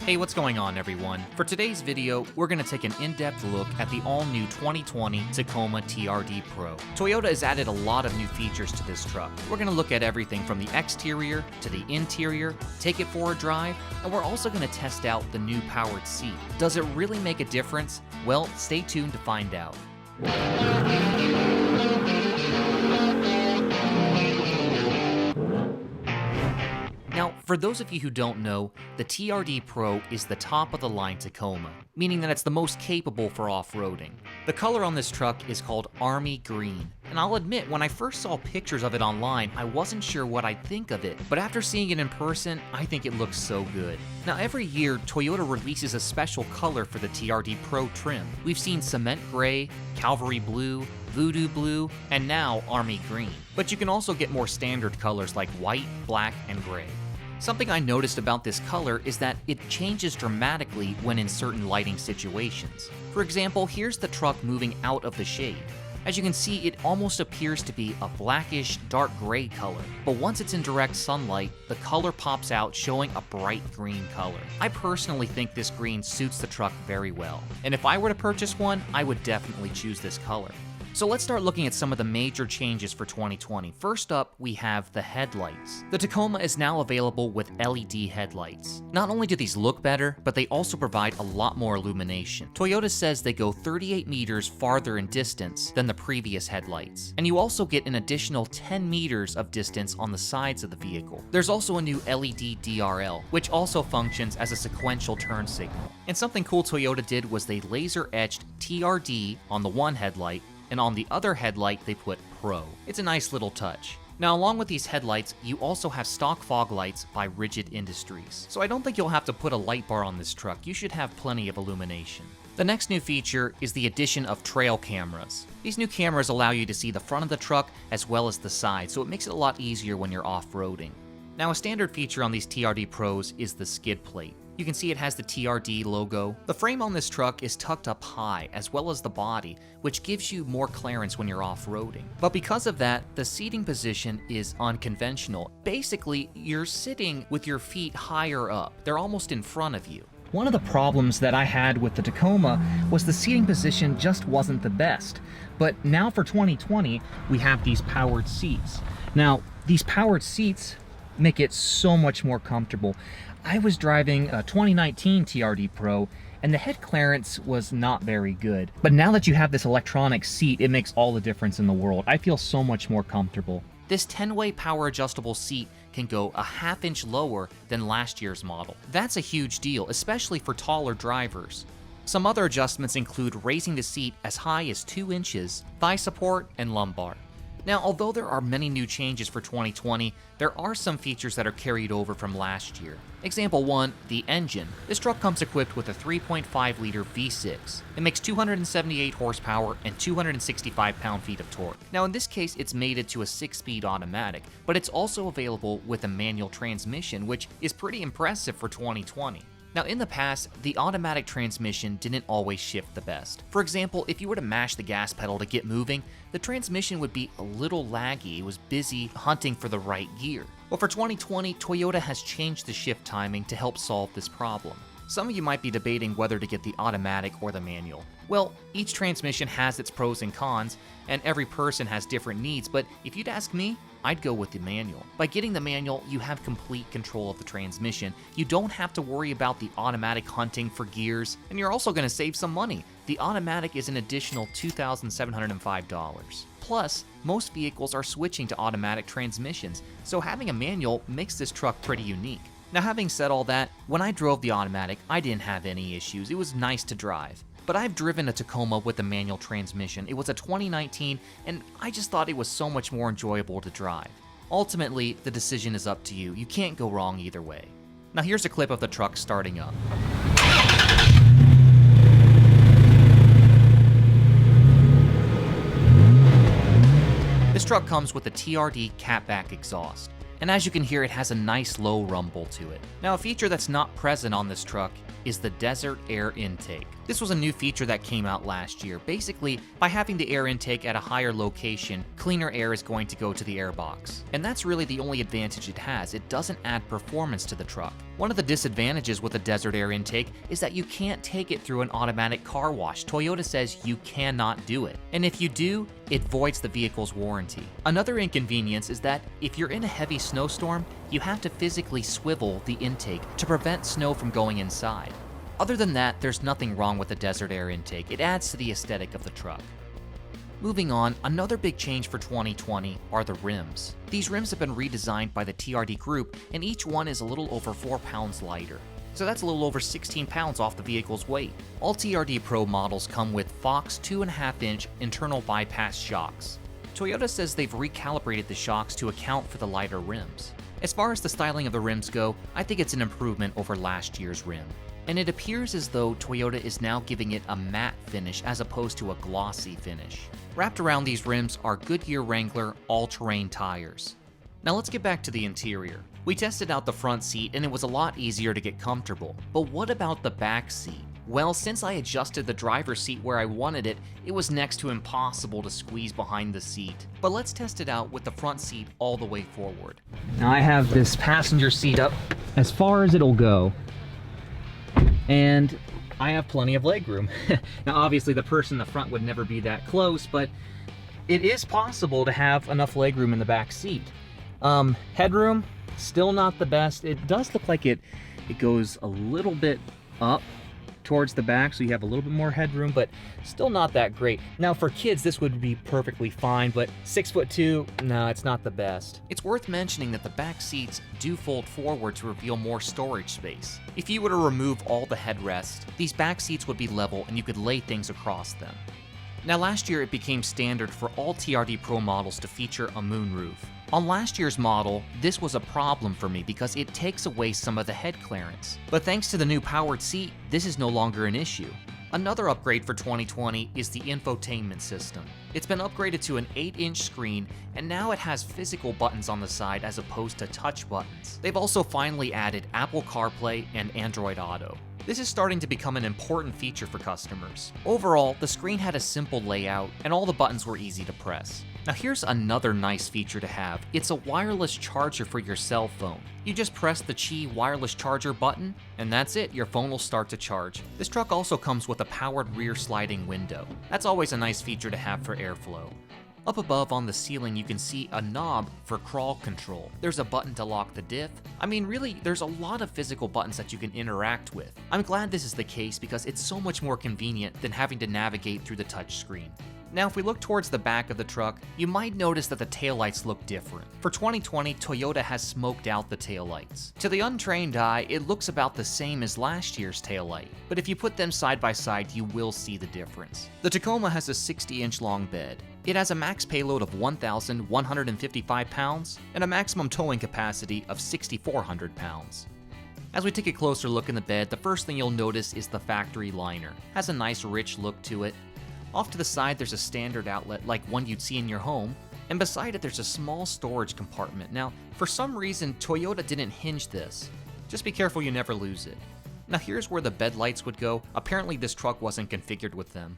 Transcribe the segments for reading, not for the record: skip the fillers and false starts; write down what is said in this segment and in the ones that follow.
Hey, what's going on everyone? For today's video, we're going to take an in-depth look at the all-new 2020 Tacoma TRD Pro. Toyota has added a lot of new features to this truck. We're going to look at everything from the exterior to the interior, take it for a drive, and we're also going to test out the new powered seat. Does it really make a difference? Well, stay tuned to find out. Now, for those of you who don't know, the TRD Pro is the top-of-the-line Tacoma, meaning that it's the most capable for off-roading. The color on this truck is called Army Green, and I'll admit, when I first saw pictures of it online, I wasn't sure what I'd think of it, but after seeing it in person, I think it looks so good. Now, every year, Toyota releases a special color for the TRD Pro trim. We've seen Cement Gray, Cavalry Blue, Voodoo Blue, and now Army Green. But you can also get more standard colors like white, black, and gray. Something I noticed about this color is that it changes dramatically when in certain lighting situations. For example, here's the truck moving out of the shade. As you can see, it almost appears to be a blackish, dark gray color, but once it's in direct sunlight, the color pops out showing a bright green color. I personally think this green suits the truck very well, and if I were to purchase one, I would definitely choose this color. So let's start looking at some of the major changes for 2020. First up, we have the headlights. The Tacoma is now available with LED headlights. Not only do these look better, but they also provide a lot more illumination. Toyota says they go 38 meters farther in distance than the previous headlights. And you also get an additional 10 meters of distance on the sides of the vehicle. There's also a new LED DRL, which also functions as a sequential turn signal. And something cool Toyota did was they laser etched TRD on the one headlight, and on the other headlight they put Pro. It's a nice little touch. Now, along with these headlights, you also have stock fog lights by Rigid Industries. So I don't think you'll have to put a light bar on this truck. You should have plenty of illumination. The next new feature is the addition of trail cameras. These new cameras allow you to see the front of the truck as well as the side, so it makes it a lot easier when you're off-roading. Now, a standard feature on these TRD Pros is the skid plate. You can see it has the TRD logo. The frame on this truck is tucked up high, as well as the body, which gives you more clearance when you're off-roading. But because of that, the seating position is unconventional. Basically, you're sitting with your feet higher up. They're almost in front of you. One of the problems that I had with the Tacoma was the seating position just wasn't the best. But now for 2020, we have these powered seats. Now, these powered seats make it so much more comfortable. I was driving a 2019 TRD Pro and the head clearance was not very good. But now that you have this electronic seat, it makes all the difference in the world. I feel so much more comfortable. This 10-way power adjustable seat can go a half-inch lower than last year's model. That's a huge deal, especially for taller drivers. Some other adjustments include raising the seat as high as 2 inches, thigh support, and lumbar. Now, although there are many new changes for 2020, there are some features that are carried over from last year. Example 1, the engine. This truck comes equipped with a 3.5-liter V6. It makes 278 horsepower and 265 pound-feet of torque. Now, in this case, it's mated to a 6-speed automatic, but it's also available with a manual transmission, which is pretty impressive for 2020. Now, in the past, the automatic transmission didn't always shift the best. For example, if you were to mash the gas pedal to get moving, the transmission would be a little laggy. It was busy hunting for the right gear. Well, for 2020, Toyota has changed the shift timing to help solve this problem. Some of you might be debating whether to get the automatic or the manual. Well, each transmission has its pros and cons, and every person has different needs, but if you'd ask me, I'd go with the manual. By getting the manual, you have complete control of the transmission. You don't have to worry about the automatic hunting for gears, and you're also going to save some money. The automatic is an additional $2,705. Plus, most vehicles are switching to automatic transmissions, so having a manual makes this truck pretty unique. Now, having said all that, when I drove the automatic, I didn't have any issues. It was nice to drive. But I've driven a Tacoma with a manual transmission. It was a 2019, and I just thought it was so much more enjoyable to drive. Ultimately, the decision is up to you. You can't go wrong either way. Now here's a clip of the truck starting up. This truck comes with a TRD catback exhaust. and as you can hear, it has a nice low rumble to it. Now, a feature that's not present on this truck is the desert air intake. This was a new feature that came out last year. Basically, by having the air intake at a higher location, cleaner air is going to go to the airbox. And that's really the only advantage it has. It doesn't add performance to the truck. One of the disadvantages with a desert air intake is that you can't take it through an automatic car wash. Toyota says you cannot do it. And if you do, it voids the vehicle's warranty. Another inconvenience is that if you're in a heavy snowstorm, you have to physically swivel the intake to prevent snow from going inside. Other than that, there's nothing wrong with the desert air intake. It adds to the aesthetic of the truck. Moving on, another big change for 2020 are the rims. These rims have been redesigned by the TRD group, and each one is a little over 4 pounds lighter. So that's a little over 16 pounds off the vehicle's weight. All TRD Pro models come with Fox 2.5-inch internal bypass shocks. Toyota says they've recalibrated the shocks to account for the lighter rims. As far as the styling of the rims go, I think it's an improvement over last year's rim. And it appears as though Toyota is now giving it a matte finish as opposed to a glossy finish. Wrapped around these rims are Goodyear Wrangler all-terrain tires. Now let's get back to the interior. We tested out the front seat and it was a lot easier to get comfortable. But what about the back seat? Well, since I adjusted the driver's seat where I wanted it, it was next to impossible to squeeze behind the seat. But let's test it out with the front seat all the way forward. Now I have this passenger seat up as far as it'll go, and I have plenty of legroom. Now obviously the person in the front would never be that close, but it is possible to have enough legroom in the back seat. Headroom, still not the best. It does look like it goes a little bit up towards the back, so you have a little bit more headroom, but still not that great. Now for kids, this would be perfectly fine, but 6'2", no, it's not the best. It's worth mentioning that the back seats do fold forward to reveal more storage space. If you were to remove all the headrest, these back seats would be level and you could lay things across them. Now last year it became standard for all TRD Pro models to feature a moonroof. On last year's model, this was a problem for me because it takes away some of the head clearance. But thanks to the new powered seat, this is no longer an issue. Another upgrade for 2020 is the infotainment system. It's been upgraded to an 8-inch screen, and now it has physical buttons on the side as opposed to touch buttons. They've also finally added Apple CarPlay and Android Auto. This is starting to become an important feature for customers. Overall, the screen had a simple layout, and all the buttons were easy to press. Now here's another nice feature to have. It's a wireless charger for your cell phone. You just press the Qi wireless charger button, and that's it, your phone will start to charge. This truck also comes with a powered rear sliding window. That's always a nice feature to have for airflow. Up above on the ceiling, you can see a knob for crawl control. There's a button to lock the diff. I mean, really, there's a lot of physical buttons that you can interact with. I'm glad this is the case because it's so much more convenient than having to navigate through the touchscreen. Now, if we look towards the back of the truck, you might notice that the taillights look different. For 2020, Toyota has smoked out the taillights. To the untrained eye, it looks about the same as last year's taillight, but if you put them side by side, you will see the difference. The Tacoma has a 60-inch long bed. It has a max payload of 1,155 pounds and a maximum towing capacity of 6,400 pounds. As we take a closer look in the bed, the first thing you'll notice is the factory liner. It has a nice rich look to it. Off to the side, there's a standard outlet like one you'd see in your home, and beside it there's a small storage compartment. Now, for some reason, Toyota didn't hinge this. Just be careful you never lose it. Now here's where the bed lights would go. Apparently this truck wasn't configured with them.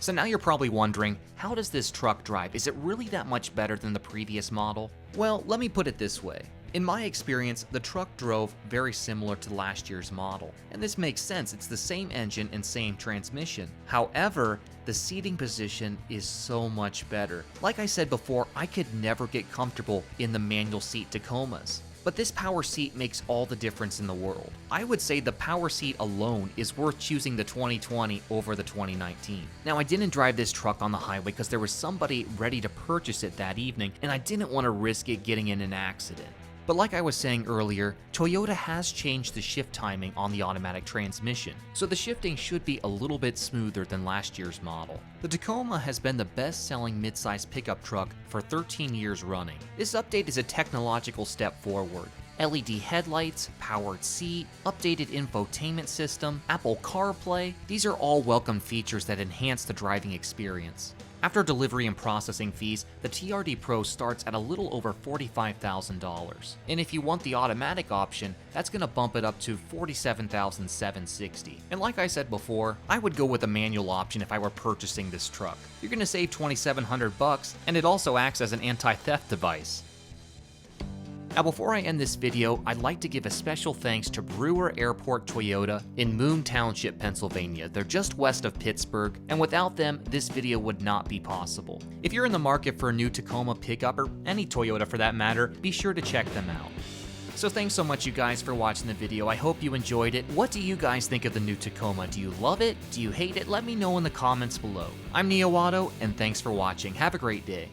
So now you're probably wondering, how does this truck drive? Is it really that much better than the previous model? Well, let me put it this way. In my experience, the truck drove very similar to last year's model, and this makes sense. It's the same engine and same transmission. However, the seating position is so much better. Like I said before, I could never get comfortable in the manual seat Tacomas. But this power seat makes all the difference in the world. I would say the power seat alone is worth choosing the 2020 over the 2019. Now, I didn't drive this truck on the highway because there was somebody ready to purchase it that evening, and I didn't want to risk it getting in an accident. But like I was saying earlier, Toyota has changed the shift timing on the automatic transmission, so the shifting should be a little bit smoother than last year's model. The Tacoma has been the best-selling midsize pickup truck for 13 years running. This update is a technological step forward. LED headlights, powered seat, updated infotainment system, Apple CarPlay, these are all welcome features that enhance the driving experience. After delivery and processing fees, the TRD Pro starts at a little over $45,000. And if you want the automatic option, that's going to bump it up to $47,760. And like I said before, I would go with a manual option if I were purchasing this truck. You're going to save $2,700 and it also acts as an anti-theft device. Now before I end this video, I'd like to give a special thanks to Brewer Airport Toyota in Moon Township, Pennsylvania. They're just west of Pittsburgh, and without them, this video would not be possible. If you're in the market for a new Tacoma pickup, or any Toyota for that matter, be sure to check them out. So thanks so much you guys for watching the video. I hope you enjoyed it. What do you guys think of the new Tacoma? Do you love it? Do you hate it? Let me know in the comments below. I'm Neo Auto, and thanks for watching. Have a great day.